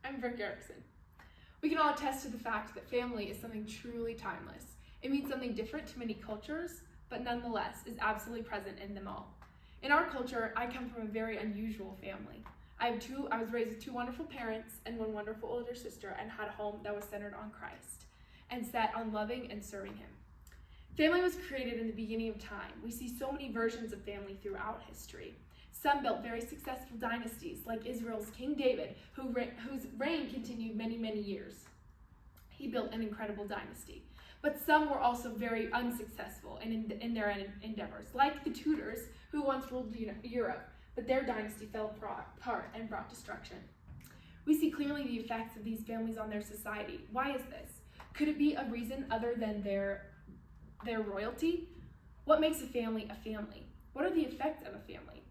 I'm Brooke Erickson. We can all attest to the fact that family is something truly timeless. It means something different to many cultures, but nonetheless is absolutely present in them all. In our culture, I come from a very unusual family. I was raised with two wonderful parents and one wonderful older sister, and had a home that was centered on Christ and set on loving and serving Him. Family was created in the beginning of time. We see so many versions of family throughout history. Some built very successful dynasties, like Israel's King David, whose reign continued many, many years. He built an incredible dynasty. But some were also very unsuccessful in their endeavors, like the Tudors, who once ruled Europe, but their dynasty fell apart and brought destruction. We see clearly the effects of these families on their society. Why is this? Could it be a reason other than their royalty? What makes a family a family? What are the effects of a family?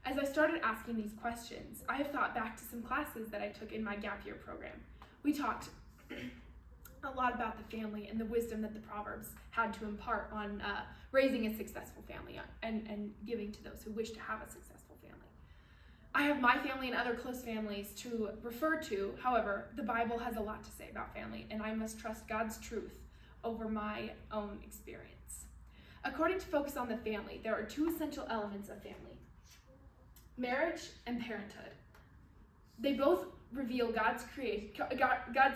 As I started asking these questions, I have thought back to some classes that I took in my gap year program. We talked a lot about the family and the wisdom that the Proverbs had to impart on raising a successful family and giving to those who wish to have a successful family. I have my family and other close families to refer to. However, the Bible has a lot to say about family, and I must trust God's truth over my own experience. According to Focus on the Family, there are two essential elements of family: marriage and parenthood. They both reveal God's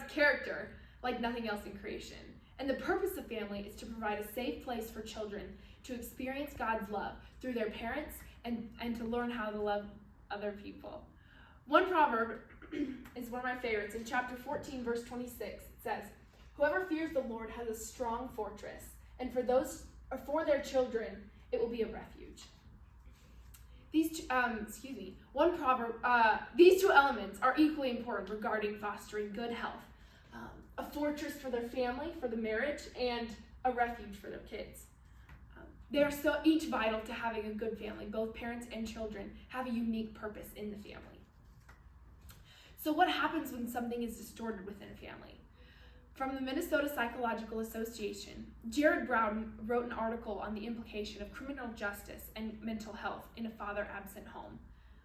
character like nothing else in creation. And the purpose of family is to provide a safe place for children to experience God's love through their parents and to learn how to love other people. One proverb is one of my favorites. In chapter 14, verse 26, it says, "Whoever fears the Lord has a strong fortress, and for their children it will be a refuge." These two elements are equally important regarding fostering good health. A fortress for their family, for the marriage, and a refuge for their kids. They are so each vital to having a good family. Both parents and children have a unique purpose in the family. So what happens when something is distorted within a family? From the Minnesota Psychological Association, Jared Brown wrote an article on the implication of criminal justice and mental health in a father-absent home.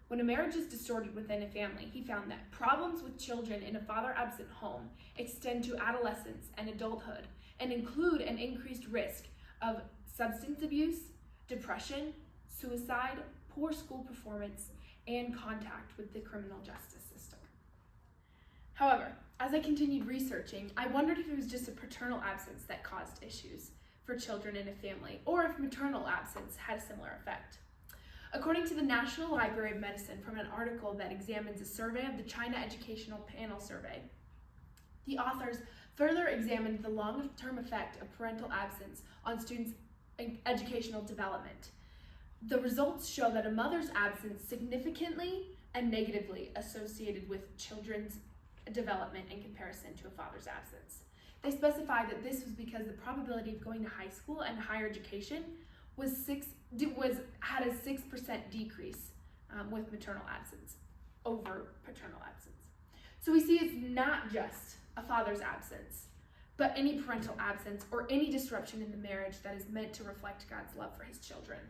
When a marriage is distorted within a family, he found that problems with children in a father-absent home extend to adolescence and adulthood and include an increased risk of substance abuse, depression, suicide, poor school performance, and contact with the criminal justice system. However, as I continued researching, I wondered if it was just a paternal absence that caused issues for children in a family, or if maternal absence had a similar effect. According to the National Library of Medicine, from an article that examines a survey of the China Educational Panel Survey, the authors further examined the long-term effect of parental absence on students' educational development. The results show that a mother's absence significantly and negatively associated with children's development in comparison to a father's absence. They specified that this was because the probability of going to high school and higher education had a 6% decrease with maternal absence over paternal absence. So we see it's not just a father's absence, but any parental absence or any disruption in the marriage that is meant to reflect God's love for His children.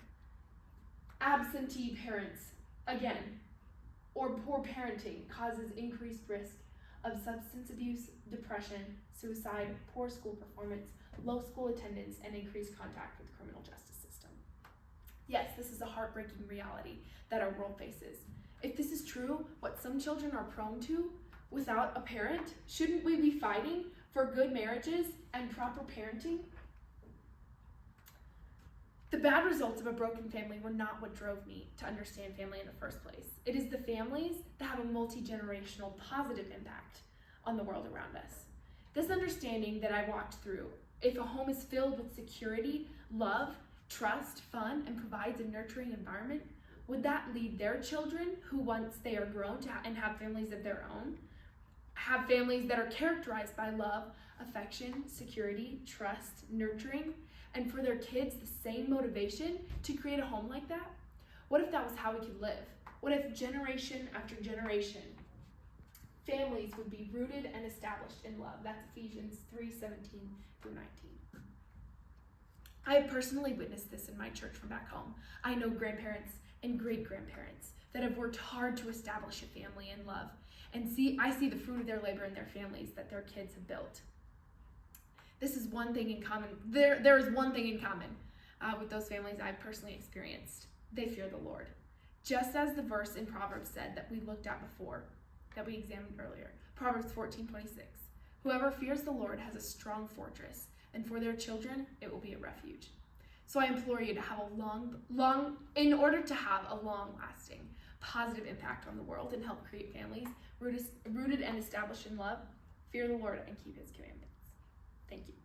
Absentee parents, again, or poor parenting causes increased risk of substance abuse, depression, suicide, poor school performance, low school attendance, and increased contact with the criminal justice system. Yes, this is a heartbreaking reality that our world faces. If this is true, what some children are prone to without a parent, shouldn't we be fighting for good marriages and proper parenting? The bad results of a broken family were not what drove me to understand family in the first place. It is the families that have a multi-generational positive impact on the world around us. This understanding that I walked through, if a home is filled with security, love, trust, fun, and provides a nurturing environment, would that lead their children, who once they are grown and have families of their own, have families that are characterized by love, affection, security, trust, nurturing, and for their kids the same motivation to create a home like that? What if that was how we could live? What if generation after generation, families would be rooted and established in love? That's Ephesians 3:17 through 19. I have personally witnessed this in my church from back home. I know grandparents and great-grandparents that have worked hard to establish a family in love and I see the fruit of their labor in their families that their kids have built. This is one thing in common. There is one thing in common with those families I've personally experienced. They fear the Lord. Just as the verse in Proverbs said that we looked at before, that we examined earlier. Proverbs 14:26. Whoever fears the Lord has a strong fortress, and for their children it will be a refuge. So I implore you to have in order to have a long-lasting, positive impact on the world and help create families rooted and established in love, fear the Lord and keep his commandments. Thank you.